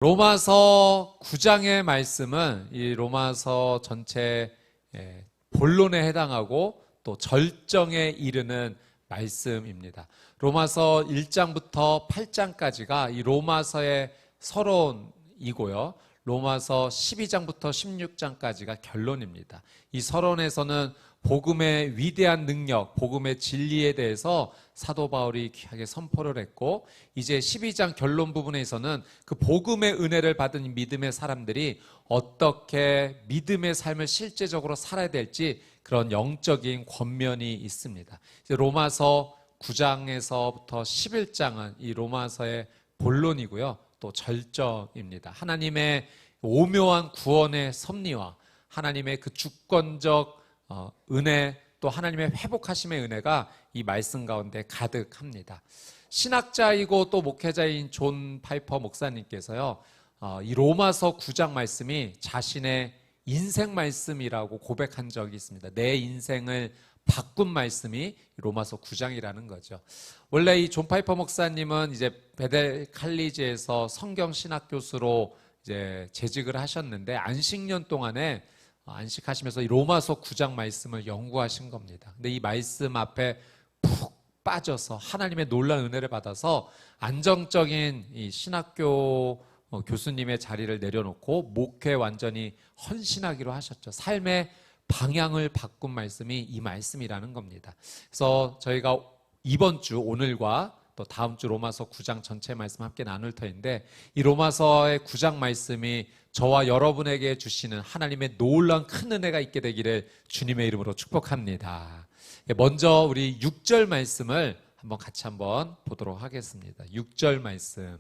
로마서 9장의 말씀은 이 로마서 전체 본론에 해당하고 또 절정에 이르는 말씀입니다. 로마서 1장부터 8장까지가 이 로마서의 서론이고요. 로마서 12장부터 16장까지가 결론입니다. 이 서론에서는 복음의 위대한 능력, 복음의 진리에 대해서 사도 바울이 귀하게 선포를 했고, 이제 12장 결론 부분에서는 그 복음의 은혜를 받은 믿음의 사람들이 어떻게 믿음의 삶을 실제적으로 살아야 될지 그런 영적인 권면이 있습니다. 이제 로마서 9장에서부터 11장은 이 로마서의 본론이고요. 또 절정입니다. 하나님의 오묘한 구원의 섭리와 하나님의 그 주권적 은혜, 또 하나님의 회복하심의 은혜가 이 말씀 가운데 가득합니다. 신학자이고 또 목회자인 존 파이퍼 목사님께서요, 이 로마서 9장 말씀이 자신의 인생 말씀이라고 고백한 적이 있습니다. 내 인생을 바꾼 말씀이 로마서 9장이라는 거죠. 원래 이 존 파이퍼 목사님은 이제 베델 칼리지에서 성경 신학 교수로 이제 재직을 하셨는데, 안식년 동안에 안식하시면서 이 로마서 9장 말씀을 연구하신 겁니다. 근데 이 말씀 앞에 푹 빠져서 하나님의 놀라운 은혜를 받아서 안정적인 이 신학교 교수님의 자리를 내려놓고 목회에 완전히 헌신하기로 하셨죠. 삶의 방향을 바꾼 말씀이 이 말씀이라는 겁니다. 그래서 저희가 이번 주 오늘과 또 다음 주 로마서 9장 전체 말씀 함께 나눌 터인데, 이 로마서의 9장 말씀이 저와 여러분에게 주시는 하나님의 놀라운 큰 은혜가 있게 되기를 주님의 이름으로 축복합니다. 먼저 우리 6절 말씀을 같이 보도록 하겠습니다. 6절 말씀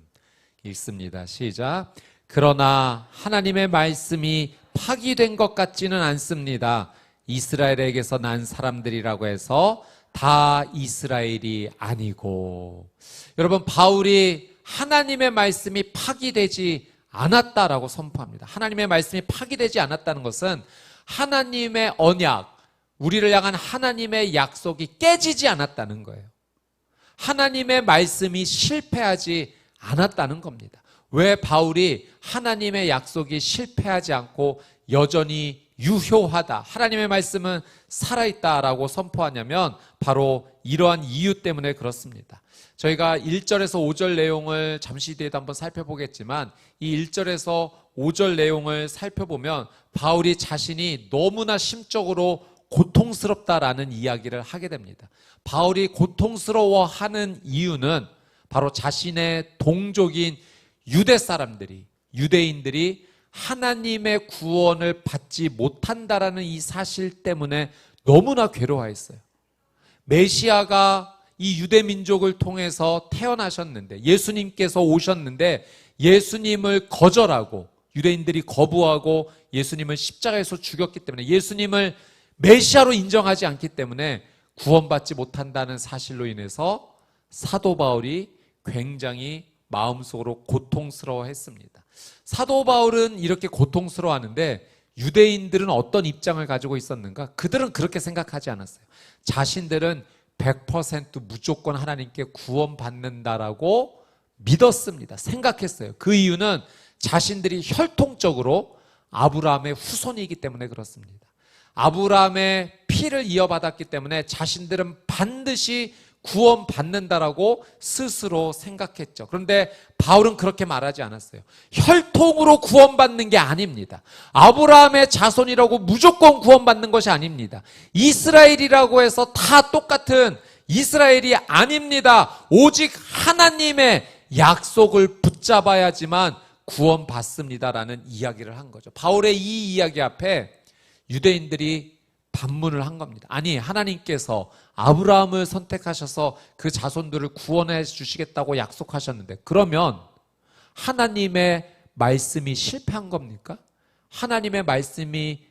읽습니다. 시작. 그러나 하나님의 말씀이 파기된 것 같지는 않습니다. 이스라엘에게서 난 사람들이라고 해서 다 이스라엘이 아니고. 여러분, 바울이 하나님의 말씀이 파기되지 않았다라고 선포합니다. 하나님의 말씀이 파기되지 않았다는 것은 하나님의 언약, 우리를 향한 하나님의 약속이 깨지지 않았다는 거예요. 하나님의 말씀이 실패하지 않았다는 겁니다. 왜 바울이 하나님의 약속이 실패하지 않고 여전히 유효하다, 하나님의 말씀은 살아있다라고 선포하냐면 바로 이러한 이유 때문에 그렇습니다. 저희가 1절에서 5절 내용을 잠시 뒤에도 한번 살펴보겠지만, 이 1절에서 5절 내용을 살펴보면 바울이 자신이 너무나 심적으로 고통스럽다라는 이야기를 하게 됩니다. 바울이 고통스러워하는 이유는 바로 자신의 동족인 유대 사람들이, 유대인들이 하나님의 구원을 받지 못한다라는 이 사실 때문에 너무나 괴로워했어요. 메시아가 이 유대 민족을 통해서 태어나셨는데, 예수님께서 오셨는데 예수님을 거절하고 유대인들이 거부하고 예수님을 십자가에서 죽였기 때문에, 예수님을 메시아로 인정하지 않기 때문에 구원받지 못한다는 사실로 인해서 사도 바울이 굉장히 마음속으로 고통스러워했습니다. 사도 바울은 이렇게 고통스러워하는데 유대인들은 어떤 입장을 가지고 있었는가? 그들은 그렇게 생각하지 않았어요. 자신들은 100% 무조건 하나님께 구원받는다라고 믿었습니다. 생각했어요. 그 이유는 자신들이 혈통적으로 아브라함의 후손이기 때문에 그렇습니다. 아브라함의 피를 이어받았기 때문에 자신들은 반드시 구원받는다라고 스스로 생각했죠. 그런데 바울은 그렇게 말하지 않았어요. 혈통으로 구원받는 게 아닙니다. 아브라함의 자손이라고 무조건 구원받는 것이 아닙니다. 이스라엘이라고 해서 다 똑같은 이스라엘이 아닙니다. 오직 하나님의 약속을 붙잡아야지만 구원받습니다라는 이야기를 한 거죠. 바울의 이 이야기 앞에 유대인들이 반문을 한 겁니다. 아니, 하나님께서 아브라함을 선택하셔서 그 자손들을 구원해 주시겠다고 약속하셨는데, 그러면 하나님의 말씀이 실패한 겁니까? 하나님의 말씀이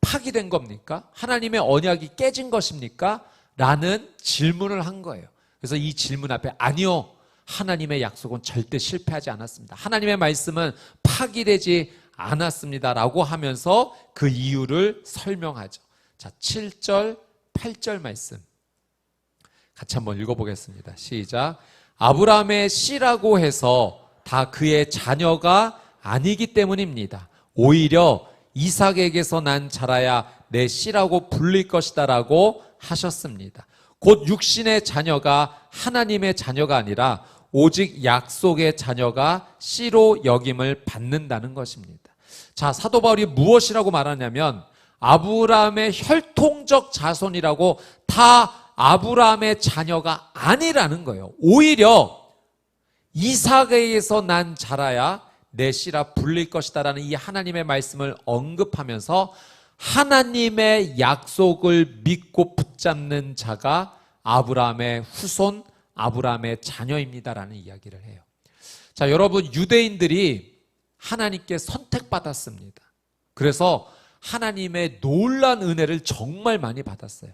파기된 겁니까? 하나님의 언약이 깨진 것입니까? 라는 질문을 한 거예요. 그래서 이 질문 앞에 아니요, 하나님의 약속은 절대 실패하지 않았습니다. 하나님의 말씀은 파기되지 않았습니다 라고 하면서 그 이유를 설명하죠. 자, 7절, 8절 말씀 같이 한번 읽어보겠습니다. 시작. 아브라함의 씨라고 해서 다 그의 자녀가 아니기 때문입니다. 오히려 이삭에게서 난 자라야 내 씨라고 불릴 것이다 라고 하셨습니다. 곧 육신의 자녀가 하나님의 자녀가 아니라 오직 약속의 자녀가 씨로 여김을 받는다는 것입니다. 자, 사도 바울이 무엇이라고 말하냐면 아브라함의 혈통적 자손이라고 다 아브라함의 자녀가 아니라는 거예요. 오히려 이삭에게서 난 자라야 내 씨라 불릴 것이다라는 이 하나님의 말씀을 언급하면서 하나님의 약속을 믿고 붙잡는 자가 아브라함의 후손, 아브라함의 자녀입니다라는 이야기를 해요. 자, 여러분, 유대인들이 하나님께 선택받았습니다. 그래서 하나님의 놀라운 은혜를 정말 많이 받았어요.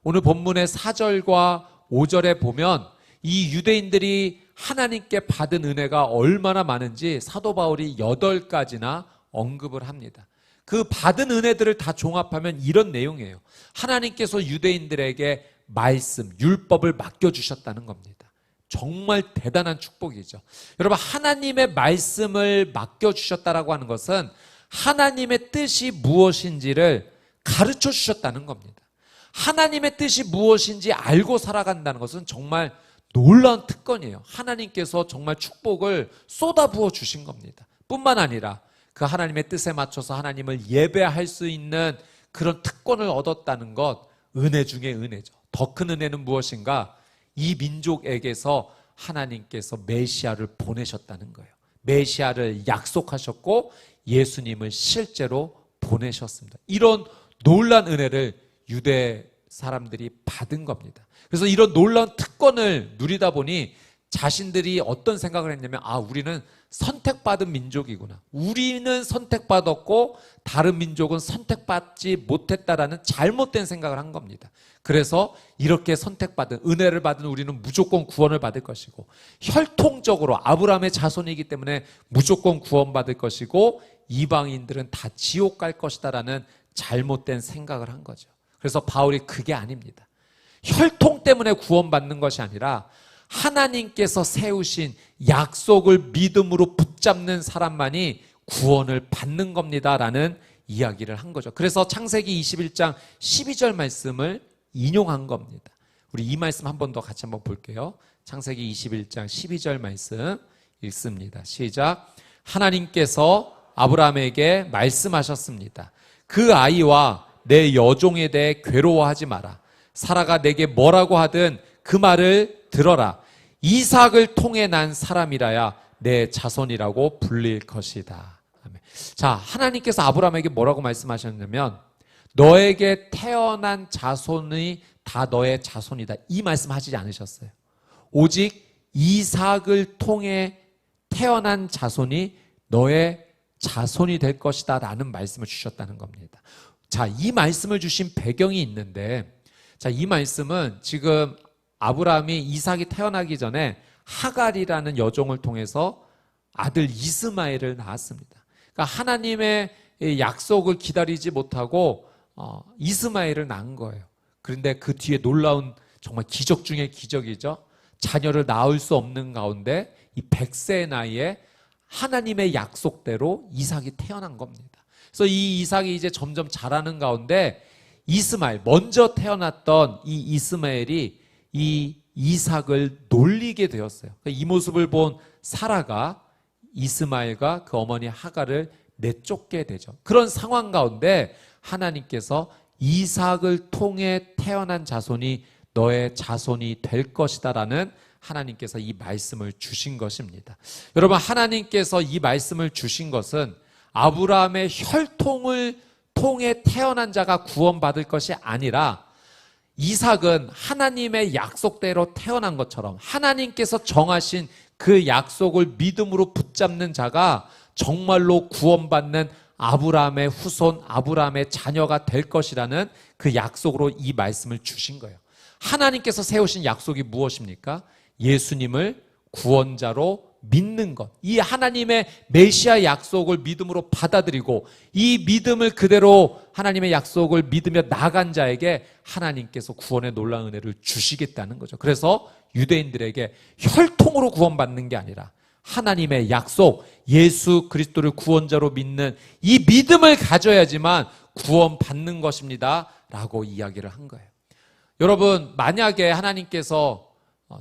오늘 본문의 4절과 5절에 보면 이 유대인들이 하나님께 받은 은혜가 얼마나 많은지 사도 바울이 8가지나 언급을 합니다. 그 받은 은혜들을 다 종합하면 이런 내용이에요. 하나님께서 유대인들에게 말씀, 율법을 맡겨주셨다는 겁니다. 정말 대단한 축복이죠. 여러분, 하나님의 말씀을 맡겨주셨다라고 하는 것은 하나님의 뜻이 무엇인지를 가르쳐 주셨다는 겁니다. 하나님의 뜻이 무엇인지 알고 살아간다는 것은 정말 놀라운 특권이에요. 하나님께서 정말 축복을 쏟아부어 주신 겁니다. 뿐만 아니라 그 하나님의 뜻에 맞춰서 하나님을 예배할 수 있는 그런 특권을 얻었다는 것, 은혜 중에 은혜죠. 더 큰 은혜는 무엇인가? 이 민족에게서 하나님께서 메시아를 보내셨다는 거예요. 메시아를 약속하셨고 예수님을 실제로 보내셨습니다. 이런 놀라운 은혜를 유대 사람들이 받은 겁니다. 그래서 이런 놀라운 특권을 누리다 보니 자신들이 어떤 생각을 했냐면, 우리는 선택받은 민족이구나. 우리는 선택받았고 다른 민족은 선택받지 못했다라는 잘못된 생각을 한 겁니다. 그래서 이렇게 선택받은, 은혜를 받은 우리는 무조건 구원을 받을 것이고, 혈통적으로 아브라함의 자손이기 때문에 무조건 구원받을 것이고, 이방인들은 다 지옥 갈 것이다라는 잘못된 생각을 한 거죠. 그래서 바울이 그게 아닙니다. 혈통 때문에 구원받는 것이 아니라 하나님께서 세우신 약속을 믿음으로 붙잡는 사람만이 구원을 받는 겁니다라는 이야기를 한 거죠. 그래서 창세기 21장 12절 말씀을 인용한 겁니다. 우리 이 말씀 한 번 더 같이 한번 볼게요. 창세기 21장 12절 말씀 읽습니다. 시작. 하나님께서 아브라함에게 말씀하셨습니다. 그 아이와 내 여종에 대해 괴로워하지 마라. 사라가 내게 뭐라고 하든 그 말을 들어라. 이삭을 통해 난 사람이라야 내 자손이라고 불릴 것이다. 아멘. 자, 하나님께서 아브라함에게 뭐라고 말씀하셨냐면 너에게 태어난 자손이 다 너의 자손이다. 이 말씀 하시지 않으셨어요. 오직 이삭을 통해 태어난 자손이 너의 자손이 될 것이다 라는 말씀을 주셨다는 겁니다. 자, 이 말씀을 주신 배경이 있는데, 자, 이 말씀은 지금 아브라함이 이삭이 태어나기 전에 하갈이라는 여종을 통해서 아들 이스마엘을 낳았습니다. 그러니까 하나님의 약속을 기다리지 못하고 이스마엘을 낳은 거예요. 그런데 그 뒤에 놀라운 정말 기적 중에 기적이죠. 자녀를 낳을 수 없는 가운데 이 100세의 나이에 하나님의 약속대로 이삭이 태어난 겁니다. 그래서 이 이삭이 이제 점점 자라는 가운데 이스마엘, 먼저 태어났던 이 이스마엘이 이 이삭을 놀리게 되었어요. 이 모습을 본 사라가 이스마엘과 그 어머니 하갈을 내쫓게 되죠. 그런 상황 가운데 하나님께서 이삭을 통해 태어난 자손이 너의 자손이 될 것이다 라는 하나님께서 이 말씀을 주신 것입니다. 여러분, 하나님께서 이 말씀을 주신 것은 아브라함의 혈통을 통해 태어난 자가 구원받을 것이 아니라 이삭은 하나님의 약속대로 태어난 것처럼 하나님께서 정하신 그 약속을 믿음으로 붙잡는 자가 정말로 구원받는 아브라함의 후손, 아브라함의 자녀가 될 것이라는 그 약속으로 이 말씀을 주신 거예요. 하나님께서 세우신 약속이 무엇입니까? 예수님을 구원자로 믿는 것. 이 하나님의 메시아 약속을 믿음으로 받아들이고 이 믿음을 그대로 하나님의 약속을 믿으며 나간 자에게 하나님께서 구원의 놀라운 은혜를 주시겠다는 거죠. 그래서 유대인들에게 혈통으로 구원받는 게 아니라 하나님의 약속, 예수 그리스도를 구원자로 믿는 이 믿음을 가져야지만 구원받는 것입니다 라고 이야기를 한 거예요. 여러분, 만약에 하나님께서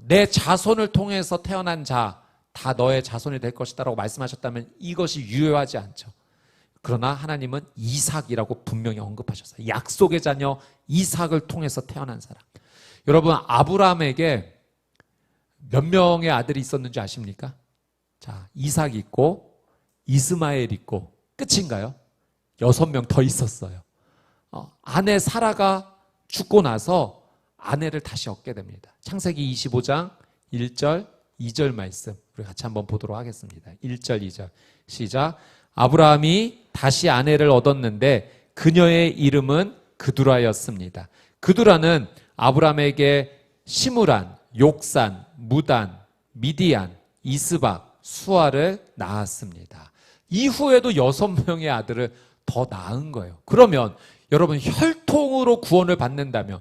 내 자손을 통해서 태어난 자 다 너의 자손이 될 것이다 라고 말씀하셨다면 이것이 유효하지 않죠. 그러나 하나님은 이삭이라고 분명히 언급하셨어요. 약속의 자녀 이삭을 통해서 태어난 사람. 여러분, 아브라함에게 몇 명의 아들이 있었는지 아십니까? 자, 이삭 있고 이스마엘 있고 끝인가요? 6명 더 있었어요. 아내 사라가 죽고 나서 아내를 다시 얻게 됩니다. 창세기 25장 1절 2절 말씀 우리 같이 한번 보도록 하겠습니다. 1절 2절 시작. 아브라함이 다시 아내를 얻었는데 그녀의 이름은 그두라였습니다. 그두라는 아브라함에게 시므란, 욕산, 무단, 미디안, 이스박, 수아를 낳았습니다. 이후에도 6명의 아들을 더 낳은 거예요. 그러면 여러분, 혈통으로 구원을 받는다면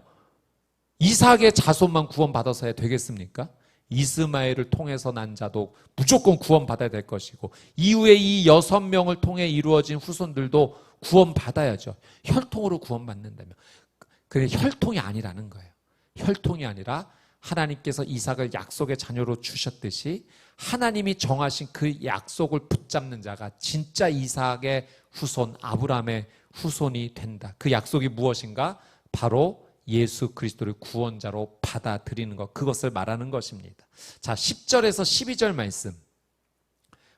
이삭의 자손만 구원받아서야 되겠습니까? 이스마엘을 통해서 난 자도 무조건 구원받아야 될 것이고 이후에 이 6명을 통해 이루어진 후손들도 구원받아야죠. 혈통으로 구원받는다면. 그게 혈통이 아니라는 거예요. 혈통이 아니라 하나님께서 이삭을 약속의 자녀로 주셨듯이 하나님이 정하신 그 약속을 붙잡는 자가 진짜 이삭의 후손, 아브라함의 후손이 된다. 그 약속이 무엇인가? 바로 예수 그리스도를 구원자로 받아들이는 것, 그것을 말하는 것입니다. 자, 10절에서 12절 말씀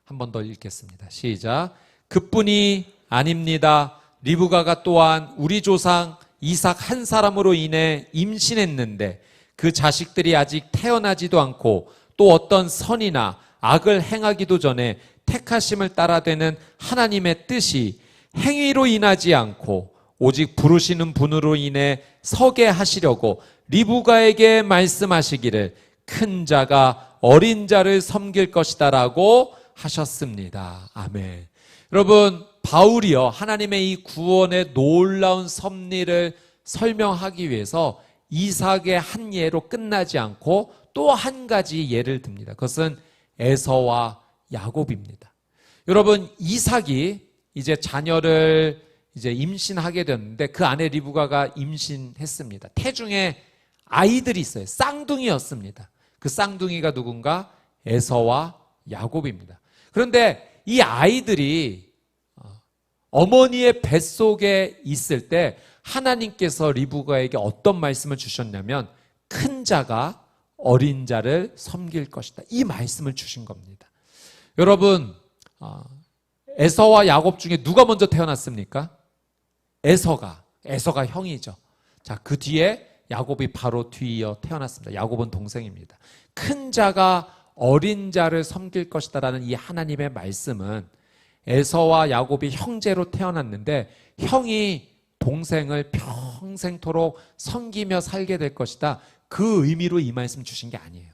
한 번 더 읽겠습니다. 시작. 그뿐이 아닙니다. 리브가가 또한 우리 조상 이삭 한 사람으로 인해 임신했는데 그 자식들이 아직 태어나지도 않고 또 어떤 선이나 악을 행하기도 전에 택하심을 따라 되는 하나님의 뜻이 행위로 인하지 않고 오직 부르시는 분으로 인해 서게 하시려고 리브가에게 말씀하시기를 큰 자가 어린 자를 섬길 것이다 라고 하셨습니다. 아멘. 여러분, 바울이요, 하나님의 이 구원의 놀라운 섭리를 설명하기 위해서 이삭의 한 예로 끝나지 않고 또 한 가지 예를 듭니다. 그것은 에서와 야곱입니다. 여러분, 이삭이 이제 자녀를 임신하게 됐는데 그 아내 리브가가 임신했습니다. 태중에 아이들이 있어요. 쌍둥이였습니다. 그 쌍둥이가 누군가? 에서와 야곱입니다. 그런데 이 아이들이 어머니의 뱃속에 있을 때 하나님께서 리브가에게 어떤 말씀을 주셨냐면 큰 자가 어린 자를 섬길 것이다. 이 말씀을 주신 겁니다. 여러분, 에서와 야곱 중에 누가 먼저 태어났습니까? 에서가 형이죠. 자, 그 뒤에 야곱이 바로 뒤이어 태어났습니다. 야곱은 동생입니다. 큰 자가 어린 자를 섬길 것이다라는 이 하나님의 말씀은 에서와 야곱이 형제로 태어났는데 형이 동생을 평생토록 섬기며 살게 될 것이다. 그 의미로 이 말씀 주신 게 아니에요.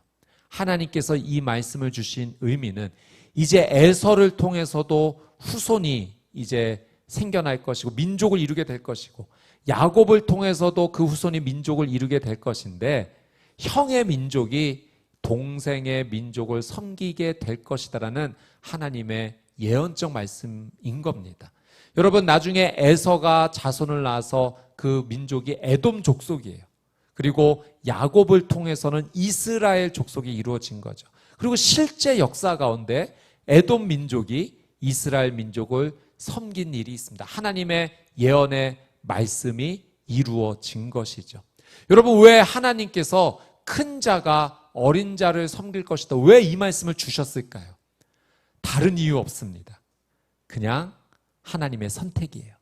하나님께서 이 말씀을 주신 의미는 이제 에서를 통해서도 후손이 이제 생겨날 것이고 민족을 이루게 될 것이고 야곱을 통해서도 그 후손이 민족을 이루게 될 것인데 형의 민족이 동생의 민족을 섬기게 될 것이다라는 하나님의 예언적 말씀인 겁니다. 여러분, 나중에 에서가 자손을 낳아서 그 민족이 에돔 족속이에요. 그리고 야곱을 통해서는 이스라엘 족속이 이루어진 거죠. 그리고 실제 역사 가운데 에돔 민족이 이스라엘 민족을 섬긴 일이 있습니다. 하나님의 예언의 말씀이 이루어진 것이죠. 여러분, 왜 하나님께서 큰 자가 어린 자를 섬길 것이다, 왜 이 말씀을 주셨을까요? 다른 이유 없습니다. 그냥 하나님의 선택이에요.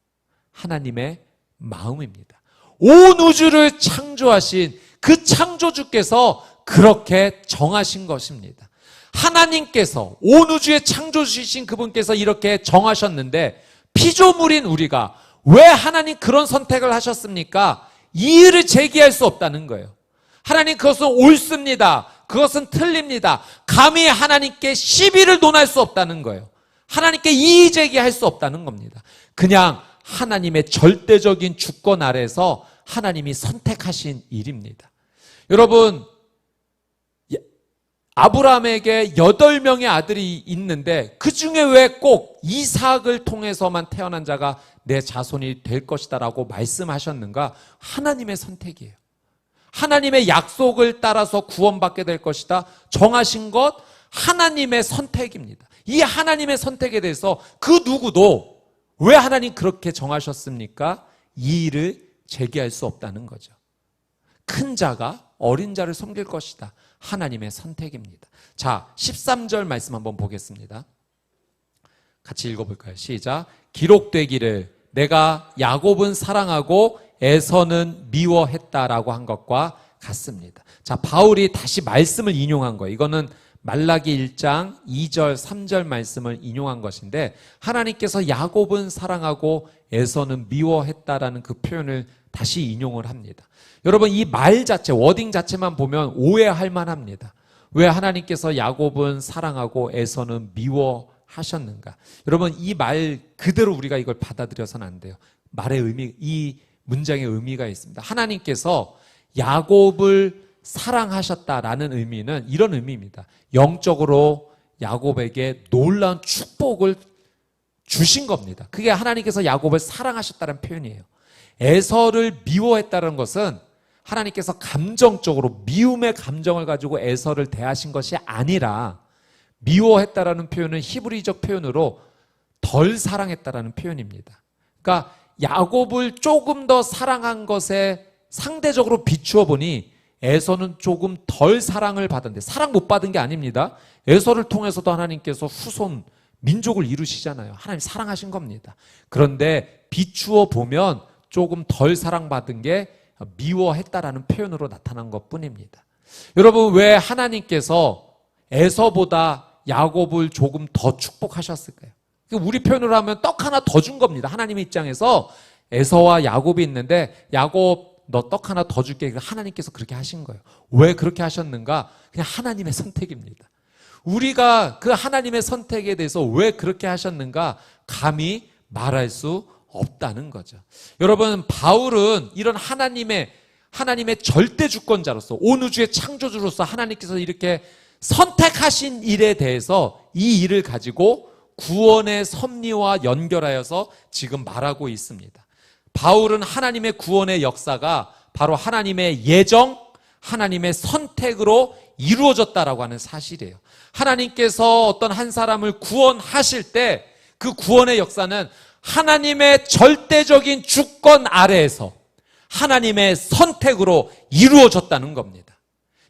하나님의 마음입니다. 온 우주를 창조하신 그 창조주께서 그렇게 정하신 것입니다. 하나님께서 온 우주의 창조주이신 그분께서 이렇게 정하셨는데 피조물인 우리가 왜 하나님 그런 선택을 하셨습니까? 이의를 제기할 수 없다는 거예요. 하나님, 그것은 옳습니다. 그것은 틀립니다. 감히 하나님께 시비를 논할 수 없다는 거예요. 하나님께 이의 제기할 수 없다는 겁니다. 그냥 하나님의 절대적인 주권 아래서 하나님이 선택하신 일입니다. 여러분, 아브라함에게 8명의 아들이 있는데 그 중에 왜 꼭 이삭을 통해서만 태어난 자가 내 자손이 될 것이다 라고 말씀하셨는가? 하나님의 선택이에요. 하나님의 약속을 따라서 구원받게 될 것이다 정하신 것 하나님의 선택입니다. 이 하나님의 선택에 대해서 그 누구도 왜 하나님 그렇게 정하셨습니까? 이 일을 제기할 수 없다는 거죠. 큰 자가 어린 자를 섬길 것이다. 하나님의 선택입니다. 자, 13절 말씀 한번 보겠습니다. 같이 읽어볼까요? 시작. 기록되기를 내가 야곱은 사랑하고 에서는 미워했다라고 한 것과 같습니다. 자, 바울이 다시 말씀을 인용한 거예요. 이거는 말라기 1장 2절 3절 말씀을 인용한 것인데 하나님께서 야곱은 사랑하고 에서는 미워했다라는 그 표현을 다시 인용을 합니다. 여러분 이 말 자체, 워딩 자체만 보면 오해할 만합니다. 왜 하나님께서 야곱은 사랑하고 에서는 미워하셨는가? 여러분 이 말 그대로 우리가 이걸 받아들여서는 안 돼요. 말의 의미, 이 문장의 의미가 있습니다. 하나님께서 야곱을 사랑하셨다라는 의미는 이런 의미입니다. 영적으로 야곱에게 놀라운 축복을 주신 겁니다. 그게 하나님께서 야곱을 사랑하셨다는 표현이에요. 에서를 미워했다는 것은 하나님께서 감정적으로 미움의 감정을 가지고 에서를 대하신 것이 아니라 미워했다라는 표현은 히브리적 표현으로 덜 사랑했다라는 표현입니다. 그러니까 야곱을 조금 더 사랑한 것에 상대적으로 비추어 보니 에서는 조금 덜 사랑을 받았는데 사랑 못 받은 게 아닙니다. 에서를 통해서도 하나님께서 후손 민족을 이루시잖아요. 하나님 사랑하신 겁니다. 그런데 비추어 보면 조금 덜 사랑받은 게 미워했다라는 표현으로 나타난 것뿐입니다. 여러분 왜 하나님께서 에서보다 야곱을 조금 더 축복하셨을까요? 우리 표현으로 하면 떡 하나 더 준 겁니다. 하나님의 입장에서 에서와 야곱이 있는데 야곱 너 떡 하나 더 줄게. 하나님께서 그렇게 하신 거예요. 왜 그렇게 하셨는가? 그냥 하나님의 선택입니다. 우리가 그 하나님의 선택에 대해서 왜 그렇게 하셨는가? 감히 말할 수 없다는 거죠. 여러분 바울은 이런 하나님의 절대 주권자로서 온 우주의 창조주로서 하나님께서 이렇게 선택하신 일에 대해서 이 일을 가지고 구원의 섭리와 연결하여서 지금 말하고 있습니다. 바울은 하나님의 구원의 역사가 바로 하나님의 예정, 하나님의 선택으로 이루어졌다라고 하는 사실이에요. 하나님께서 어떤 한 사람을 구원하실 때 그 구원의 역사는 하나님의 절대적인 주권 아래에서 하나님의 선택으로 이루어졌다는 겁니다.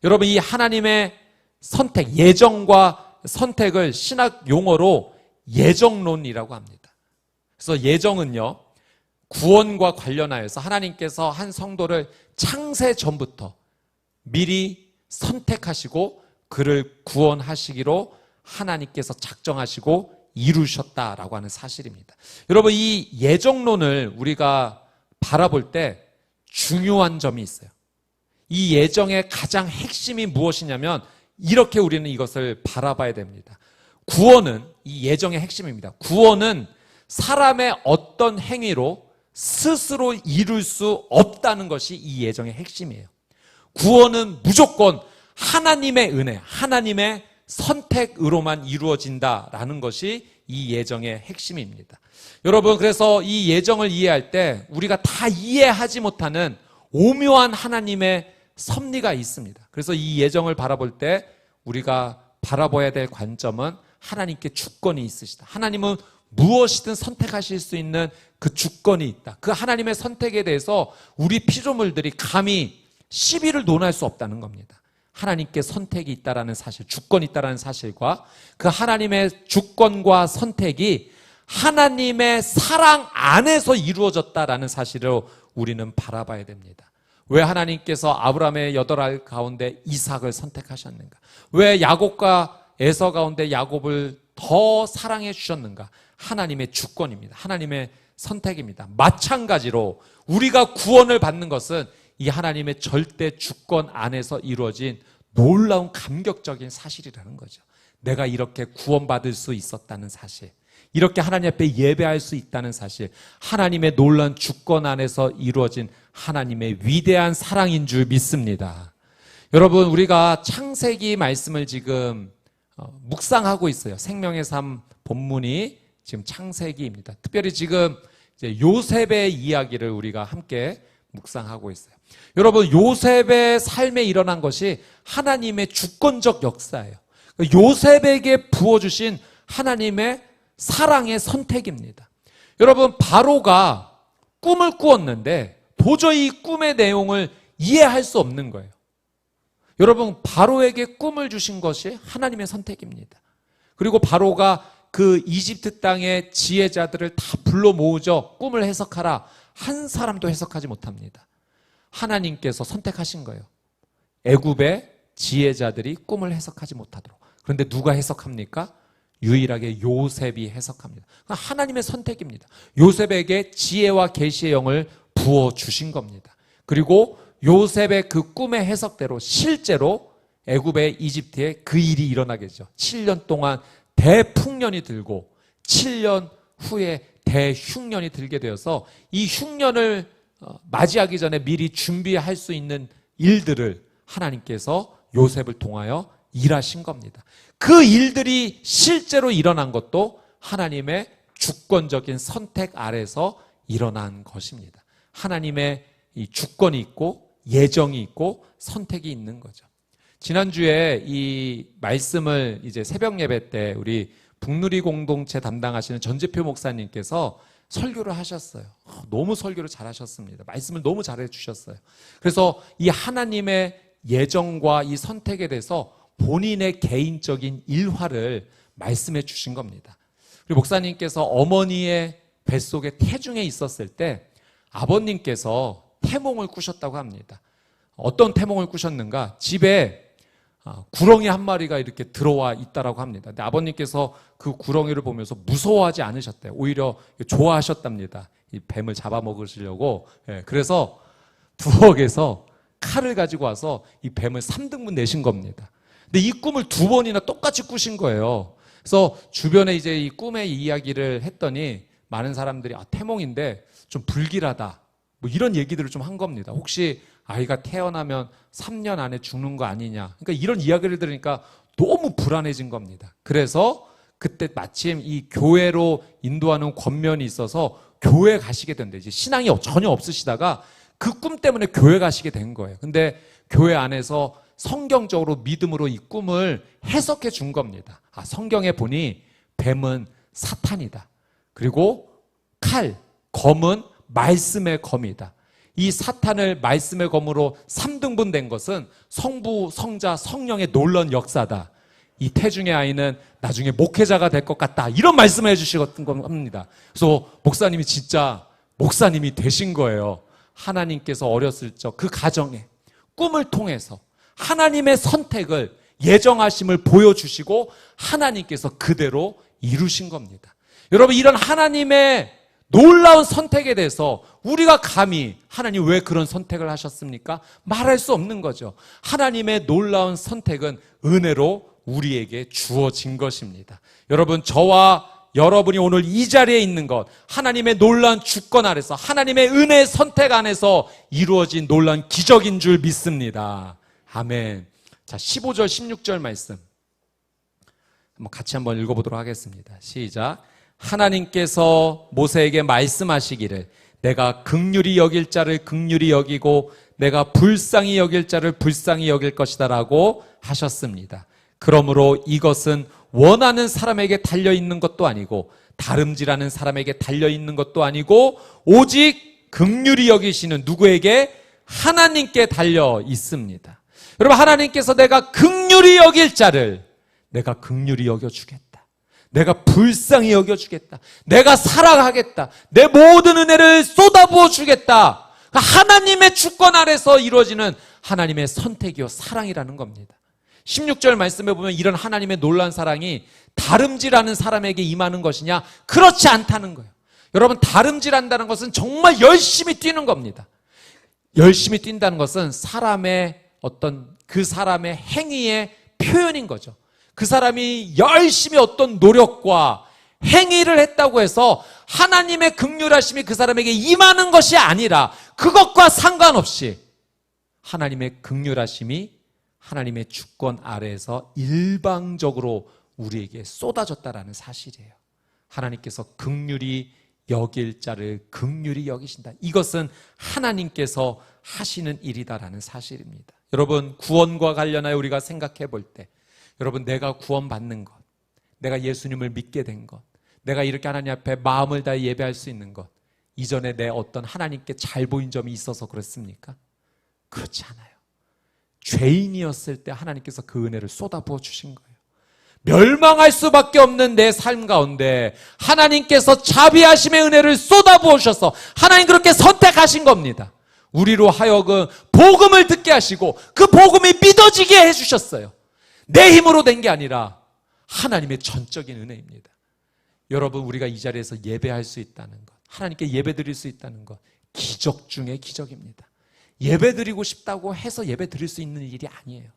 여러분 이 하나님의 선택, 예정과 선택을 신학 용어로 예정론이라고 합니다. 그래서 예정은요 구원과 관련하여서 하나님께서 한 성도를 창세 전부터 미리 선택하시고 그를 구원하시기로 하나님께서 작정하시고 이루셨다라고 하는 사실입니다. 여러분 이 예정론을 우리가 바라볼 때 중요한 점이 있어요. 이 예정의 가장 핵심이 무엇이냐면 이렇게 우리는 이것을 바라봐야 됩니다. 구원은 이 예정의 핵심입니다. 구원은 사람의 어떤 행위로 스스로 이룰 수 없다는 것이 이 예정의 핵심이에요. 구원은 무조건 하나님의 은혜, 하나님의 선택으로만 이루어진다라는 것이 이 예정의 핵심입니다. 여러분 그래서 이 예정을 이해할 때 우리가 다 이해하지 못하는 오묘한 하나님의 섭리가 있습니다. 그래서 이 예정을 바라볼 때 우리가 바라봐야 될 관점은 하나님께 주권이 있으시다. 하나님은 무엇이든 선택하실 수 있는 그 주권이 있다. 그 하나님의 선택에 대해서 우리 피조물들이 감히 시비를 논할 수 없다는 겁니다. 하나님께 선택이 있다라는 사실, 주권이 있다라는 사실과 그 하나님의 주권과 선택이 하나님의 사랑 안에서 이루어졌다라는 사실을 우리는 바라봐야 됩니다. 왜 하나님께서 아브라함의 8알 가운데 이삭을 선택하셨는가? 왜 야곱과 에서 가운데 야곱을 더 사랑해 주셨는가? 하나님의 주권입니다. 하나님의 선택입니다. 마찬가지로 우리가 구원을 받는 것은 이 하나님의 절대 주권 안에서 이루어진 놀라운 감격적인 사실이라는 거죠. 내가 이렇게 구원받을 수 있었다는 사실, 이렇게 하나님 앞에 예배할 수 있다는 사실, 하나님의 놀라운 주권 안에서 이루어진 하나님의 위대한 사랑인 줄 믿습니다. 여러분, 우리가 창세기 말씀을 지금 묵상하고 있어요. 생명의 삶 본문이 지금 창세기입니다. 특별히 지금 이제 요셉의 이야기를 우리가 함께 묵상하고 있어요. 여러분, 요셉의 삶에 일어난 것이 하나님의 주권적 역사예요. 요셉에게 부어주신 하나님의 사랑의 선택입니다. 여러분, 바로가 꿈을 꾸었는데 도저히 이 꿈의 내용을 이해할 수 없는 거예요. 여러분, 바로에게 꿈을 주신 것이 하나님의 선택입니다. 그리고 바로가 그 이집트 땅의 지혜자들을 다 불러 모으죠. 꿈을 해석하라. 한 사람도 해석하지 못합니다. 하나님께서 선택하신 거예요. 애굽의 지혜자들이 꿈을 해석하지 못하도록. 그런데 누가 해석합니까? 유일하게 요셉이 해석합니다. 하나님의 선택입니다. 요셉에게 지혜와 계시의 영을 부어주신 겁니다. 그리고 요셉의 그 꿈의 해석대로 실제로 애굽의 이집트에 그 일이 일어나겠죠. 7년 동안 대풍년이 들고 7년 후에 대흉년이 들게 되어서 이 흉년을 맞이하기 전에 미리 준비할 수 있는 일들을 하나님께서 요셉을 통하여 일하신 겁니다. 그 일들이 실제로 일어난 것도 하나님의 주권적인 선택 아래서 일어난 것입니다. 하나님의 이 주권이 있고 예정이 있고 선택이 있는 거죠. 지난주에 이 말씀을 이제 새벽 예배 때 우리 북누리 공동체 담당하시는 전재표 목사님께서 설교를 하셨어요. 너무 설교를 잘하셨습니다. 말씀을 너무 잘해 주셨어요. 그래서 이 하나님의 예정과 이 선택에 대해서 본인의 개인적인 일화를 말씀해 주신 겁니다. 우리 목사님께서 어머니의 뱃속에 태중에 있었을 때 아버님께서 태몽을 꾸셨다고 합니다. 어떤 태몽을 꾸셨는가? 집에 구렁이 한 마리가 이렇게 들어와 있다라고 합니다. 근데 아버님께서 그 구렁이를 보면서 무서워하지 않으셨대요. 오히려 좋아하셨답니다. 이 뱀을 잡아먹으시려고. 그래서 부엌에서 칼을 가지고 와서 이 뱀을 3등분 내신 겁니다. 근데 이 꿈을 2번이나 똑같이 꾸신 거예요. 그래서 주변에 이제 이 꿈의 이야기를 했더니 많은 사람들이 태몽인데 좀 불길하다. 뭐 이런 얘기들을 좀 한 겁니다. 혹시 아이가 태어나면 3년 안에 죽는 거 아니냐. 그러니까 이런 이야기를 들으니까 너무 불안해진 겁니다. 그래서 그때 마침 이 교회로 인도하는 권면이 있어서 교회 가시게 된대. 이제 신앙이 전혀 없으시다가 그 꿈 때문에 교회 가시게 된 거예요. 근데 교회 안에서 성경적으로 믿음으로 이 꿈을 해석해 준 겁니다. 성경에 보니 뱀은 사탄이다. 그리고 칼, 검은 말씀의 검이다. 이 사탄을 말씀의 검으로 3등분 된 것은 성부, 성자, 성령의 놀라운 역사다. 이 태중의 아이는 나중에 목회자가 될 것 같다. 이런 말씀을 해주시는 겁니다. 그래서 목사님이 진짜 목사님이 되신 거예요. 하나님께서 어렸을 적 그 가정에 꿈을 통해서 하나님의 선택을 예정하심을 보여주시고 하나님께서 그대로 이루신 겁니다. 여러분, 이런 하나님의 놀라운 선택에 대해서 우리가 감히 하나님 왜 그런 선택을 하셨습니까? 말할 수 없는 거죠. 하나님의 놀라운 선택은 은혜로 우리에게 주어진 것입니다. 여러분, 저와 여러분이 오늘 이 자리에 있는 것, 하나님의 놀라운 주권 아래서 하나님의 은혜의 선택 안에서 이루어진 놀라운 기적인 줄 믿습니다. 아멘. 자, 15절 16절 말씀 같이 한번 읽어보도록 하겠습니다. 시작. 하나님께서 모세에게 말씀하시기를 내가 긍휼히 여길 자를 긍휼히 여기고 내가 불쌍히 여길 자를 불쌍히 여길 것이다 라고 하셨습니다. 그러므로 이것은 원하는 사람에게 달려있는 것도 아니고 다름질하는 사람에게 달려있는 것도 아니고 오직 긍휼히 여기시는 누구에게? 하나님께 달려 있습니다. 여러분, 하나님께서 내가 긍휼히 여길 자를 내가 긍휼히 여겨주겠다. 내가 불쌍히 여겨주겠다. 내가 사랑하겠다. 내 모든 은혜를 쏟아부어 주겠다. 하나님의 주권 아래서 이루어지는 하나님의 선택이요 사랑이라는 겁니다. 16절 말씀에 보면 이런 하나님의 놀라운 사랑이 다름질하는 사람에게 임하는 것이냐? 그렇지 않다는 거예요. 여러분, 다름질한다는 것은 정말 열심히 뛰는 겁니다. 열심히 뛴다는 것은 사람의 그 사람의 행위의 표현인 거죠. 그 사람이 열심히 어떤 노력과 행위를 했다고 해서 하나님의 긍휼하심이 그 사람에게 임하는 것이 아니라 그것과 상관없이 하나님의 긍휼하심이 하나님의 주권 아래에서 일방적으로 우리에게 쏟아졌다라는 사실이에요. 하나님께서 긍휼히 여길 자를 긍휼히 여기신다. 이것은 하나님께서 하시는 일이다라는 사실입니다. 여러분, 구원과 관련하여 우리가 생각해 볼 때, 여러분, 내가 구원받는 것, 내가 예수님을 믿게 된 것, 내가 이렇게 하나님 앞에 마음을 다해 예배할 수 있는 것, 이전에 내 어떤 하나님께 잘 보인 점이 있어서 그렇습니까? 그렇지 않아요. 죄인이었을 때 하나님께서 그 은혜를 쏟아부어 주신 거예요. 멸망할 수밖에 없는 내 삶 가운데 하나님께서 자비하심의 은혜를 쏟아부어 주셔서 하나님 그렇게 선택하신 겁니다. 우리로 하여금 복음을 듣게 하시고 그 복음이 믿어지게 해주셨어요. 내 힘으로 된 게 아니라 하나님의 전적인 은혜입니다. 여러분, 우리가 이 자리에서 예배할 수 있다는 것, 하나님께 예배드릴 수 있다는 것, 기적 중에 기적입니다. 예배드리고 싶다고 해서 예배드릴 수 있는 일이 아니에요.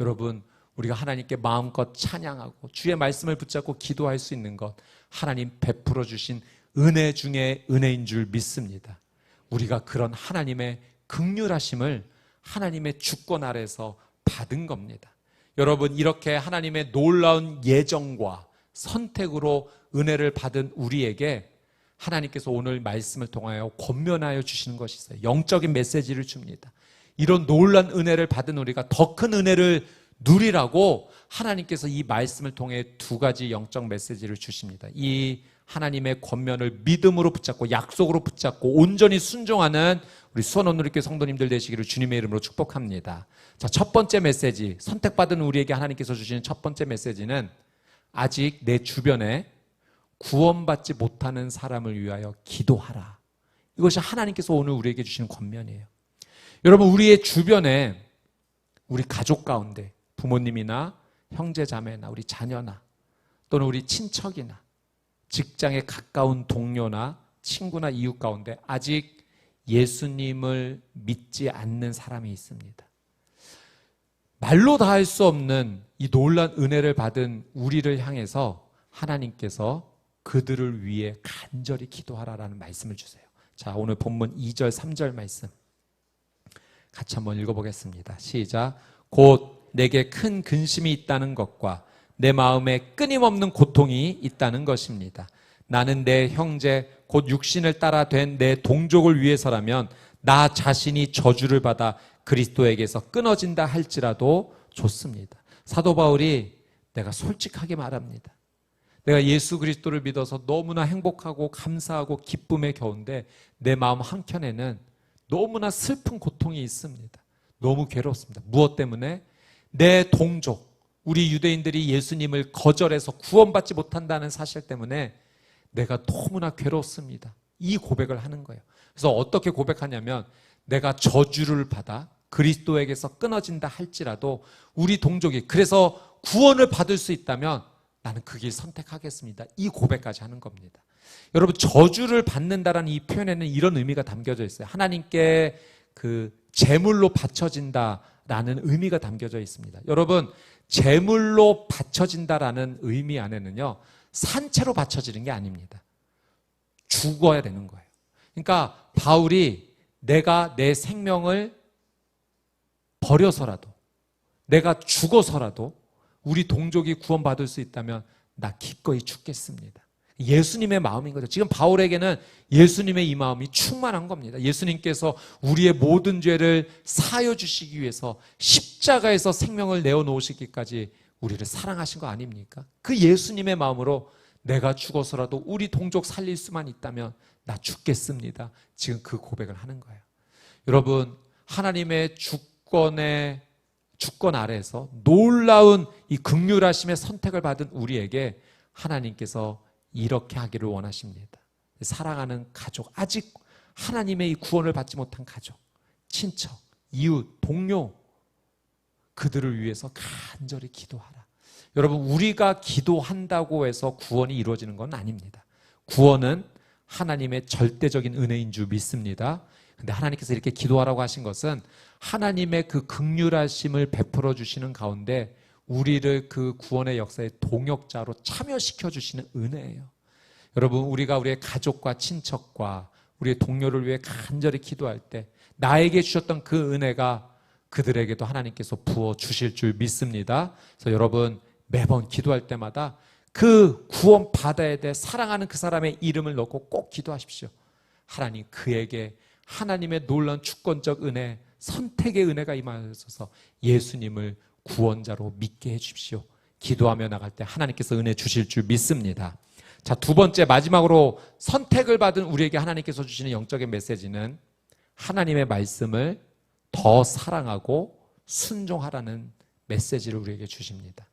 여러분, 우리가 하나님께 마음껏 찬양하고 주의 말씀을 붙잡고 기도할 수 있는 것, 하나님 베풀어 주신 은혜 중에 은혜인 줄 믿습니다. 우리가 그런 하나님의 긍휼하심을 하나님의 주권 아래서 받은 겁니다. 여러분, 이렇게 하나님의 놀라운 예정과 선택으로 은혜를 받은 우리에게 하나님께서 오늘 말씀을 통하여 권면하여 주시는 것이 있어요. 영적인 메시지를 줍니다. 이런 놀라운 은혜를 받은 우리가 더 큰 은혜를 누리라고 하나님께서 이 말씀을 통해 두 가지 영적 메시지를 주십니다. 이 하나님의 권면을 믿음으로 붙잡고 약속으로 붙잡고 온전히 순종하는 우리 수원원누리교회 성도님들 되시기를 주님의 이름으로 축복합니다. 자, 첫 번째 메시지, 선택받은 우리에게 하나님께서 주시는 첫 번째 메시지는 아직 내 주변에 구원받지 못하는 사람을 위하여 기도하라. 이것이 하나님께서 오늘 우리에게 주시는 권면이에요. 여러분, 우리의 주변에 우리 가족 가운데 부모님이나 형제자매나 우리 자녀나 또는 우리 친척이나 직장에 가까운 동료나 친구나 이웃 가운데 아직 예수님을 믿지 않는 사람이 있습니다. 말로 다 할 수 없는 이 놀라운 은혜를 받은 우리를 향해서 하나님께서 그들을 위해 간절히 기도하라라는 말씀을 주세요. 자, 오늘 본문 2절 3절 말씀 같이 한번 읽어보겠습니다. 시작. 곧 내게 큰 근심이 있다는 것과 내 마음에 끊임없는 고통이 있다는 것입니다. 나는 내 형제 곧 육신을 따라 된 내 동족을 위해서라면 나 자신이 저주를 받아 그리스도에게서 끊어진다 할지라도 좋습니다. 사도 바울이 내가 솔직하게 말합니다. 내가 예수 그리스도를 믿어서 너무나 행복하고 감사하고 기쁨에 겨운데 내 마음 한켠에는 너무나 슬픈 고통이 있습니다. 너무 괴롭습니다. 무엇 때문에? 내 동족, 우리 유대인들이 예수님을 거절해서 구원받지 못한다는 사실 때문에 내가 너무나 괴롭습니다. 이 고백을 하는 거예요. 그래서 어떻게 고백하냐면 내가 저주를 받아 그리스도에게서 끊어진다 할지라도 우리 동족이 그래서 구원을 받을 수 있다면 나는 그 길 선택하겠습니다. 이 고백까지 하는 겁니다. 여러분, 저주를 받는다라는 이 표현에는 이런 의미가 담겨져 있어요. 하나님께 그 제물로 바쳐진다라는 의미가 담겨져 있습니다. 여러분, 제물로 바쳐진다라는 의미 안에는요, 산채로 바쳐지는 게 아닙니다. 죽어야 되는 거예요. 그러니까 바울이 내가 내 생명을 버려서라도 내가 죽어서라도 우리 동족이 구원받을 수 있다면 나 기꺼이 죽겠습니다. 예수님의 마음인 거죠. 지금 바울에게는 예수님의 이 마음이 충만한 겁니다. 예수님께서 우리의 모든 죄를 사하여 주시기 위해서 십자가에서 생명을 내어놓으시기까지 우리를 사랑하신 거 아닙니까? 그 예수님의 마음으로 내가 죽어서라도 우리 동족 살릴 수만 있다면 나 죽겠습니다. 지금 그 고백을 하는 거예요. 여러분, 하나님의 주권 아래에서 놀라운 이 긍휼하심의 선택을 받은 우리에게 하나님께서 이렇게 하기를 원하십니다. 사랑하는 가족, 아직 하나님의 이 구원을 받지 못한 가족, 친척, 이웃, 동료, 그들을 위해서 간절히 기도하라. 여러분, 우리가 기도한다고 해서 구원이 이루어지는 건 아닙니다. 구원은 하나님의 절대적인 은혜인 줄 믿습니다. 근데 하나님께서 이렇게 기도하라고 하신 것은 하나님의 그 긍휼하심을 베풀어 주시는 가운데 우리를 그 구원의 역사의 동역자로 참여시켜 주시는 은혜예요. 여러분, 우리가 우리의 가족과 친척과 우리의 동료를 위해 간절히 기도할 때 나에게 주셨던 그 은혜가 그들에게도 하나님께서 부어 주실 줄 믿습니다. 그래서 여러분 매번 기도할 때마다 그 구원 받아야 돼 사랑하는 그 사람의 이름을 넣고 꼭 기도하십시오. 하나님 그에게 하나님의 놀라운 주권적 은혜, 선택의 은혜가 임하셔서 예수님을 구원자로 믿게 해주십시오. 기도하며 나갈 때 하나님께서 은혜 주실 줄 믿습니다. 자, 두 번째 마지막으로 선택을 받은 우리에게 하나님께서 주시는 영적인 메시지는 하나님의 말씀을 더 사랑하고 순종하라는 메시지를 우리에게 주십니다.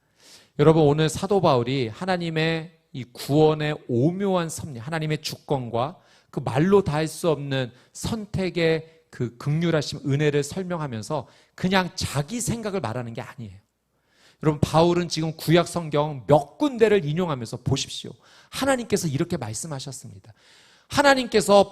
여러분 오늘 사도 바울이 하나님의 이 구원의 오묘한 섭리, 하나님의 주권과 그 말로 다 할 수 없는 선택의 그 긍휼하심 은혜를 설명하면서 그냥 자기 생각을 말하는 게 아니에요. 여러분 바울은 지금 구약 성경 몇 군데를 인용하면서 보십시오. 하나님께서 이렇게 말씀하셨습니다. 하나님께서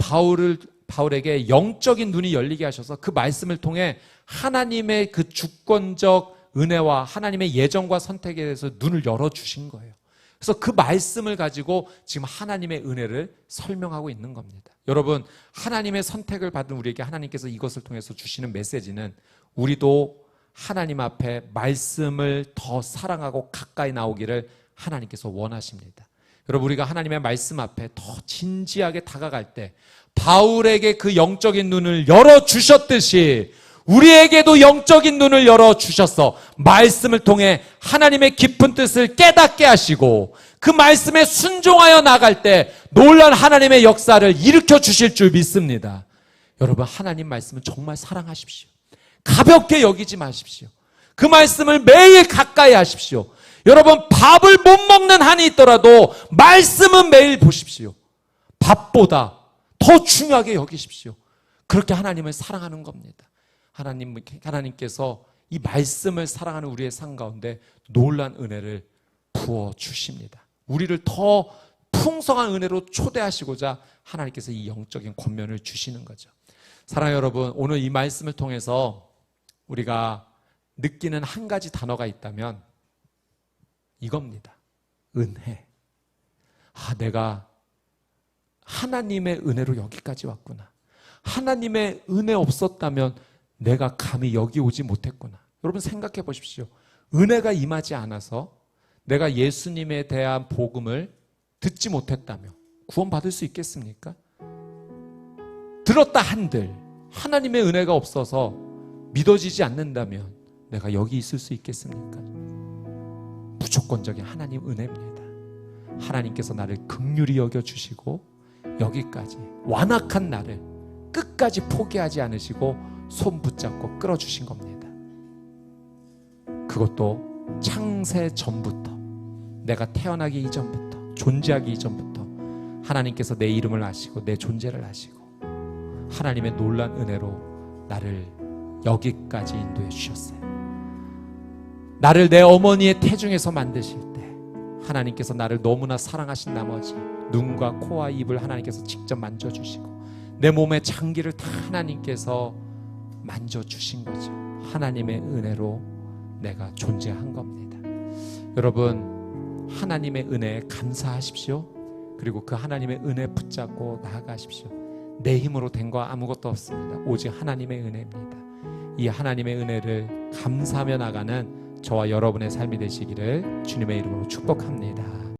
바울에게 영적인 눈이 열리게 하셔서 그 말씀을 통해 하나님의 그 주권적 은혜와 하나님의 예정과 선택에 대해서 눈을 열어주신 거예요. 그래서 그 말씀을 가지고 지금 하나님의 은혜를 설명하고 있는 겁니다. 여러분 하나님의 선택을 받은 우리에게 하나님께서 이것을 통해서 주시는 메시지는 우리도 하나님 앞에 말씀을 더 사랑하고 가까이 나오기를 하나님께서 원하십니다. 여러분 우리가 하나님의 말씀 앞에 더 진지하게 다가갈 때 바울에게 그 영적인 눈을 열어주셨듯이 우리에게도 영적인 눈을 열어주셔서 말씀을 통해 하나님의 깊은 뜻을 깨닫게 하시고 그 말씀에 순종하여 나갈 때 놀라운 하나님의 역사를 일으켜 주실 줄 믿습니다. 여러분 하나님 말씀을 정말 사랑하십시오. 가볍게 여기지 마십시오. 그 말씀을 매일 가까이 하십시오. 여러분 밥을 못 먹는 한이 있더라도 말씀은 매일 보십시오. 밥보다 더 중요하게 여기십시오. 그렇게 하나님을 사랑하는 겁니다. 하나님께서 이 말씀을 사랑하는 우리의 삶 가운데 놀란 은혜를 부어주십니다. 우리를 더 풍성한 은혜로 초대하시고자 하나님께서 이 영적인 권면을 주시는 거죠. 사랑하는 여러분, 오늘 이 말씀을 통해서 우리가 느끼는 한 가지 단어가 있다면 이겁니다. 은혜. 내가 하나님의 은혜로 여기까지 왔구나. 하나님의 은혜 없었다면 내가 감히 여기 오지 못했구나. 여러분 생각해 보십시오. 은혜가 임하지 않아서 내가 예수님에 대한 복음을 듣지 못했다면 구원받을 수 있겠습니까? 들었다 한들 하나님의 은혜가 없어서 믿어지지 않는다면 내가 여기 있을 수 있겠습니까? 무조건적인 하나님 은혜입니다. 하나님께서 나를 긍휼히 여겨주시고 여기까지 완악한 나를 끝까지 포기하지 않으시고 손 붙잡고 끌어주신 겁니다. 그것도 창세 전부터, 내가 태어나기 이전부터, 존재하기 이전부터 하나님께서 내 이름을 아시고 내 존재를 아시고 하나님의 놀란 은혜로 나를 여기까지 인도해 주셨어요. 나를 내 어머니의 태중에서 만드실 때 하나님께서 나를 너무나 사랑하신 나머지 눈과 코와 입을 하나님께서 직접 만져주시고 내 몸의 장기를 다 하나님께서 만져주신 거죠. 하나님의 은혜로 내가 존재한 겁니다. 여러분 하나님의 은혜에 감사하십시오. 그리고 그 하나님의 은혜 붙잡고 나아가십시오. 내 힘으로 된 거 아무것도 없습니다. 오직 하나님의 은혜입니다. 이 하나님의 은혜를 감사하며 나가는 저와 여러분의 삶이 되시기를 주님의 이름으로 축복합니다.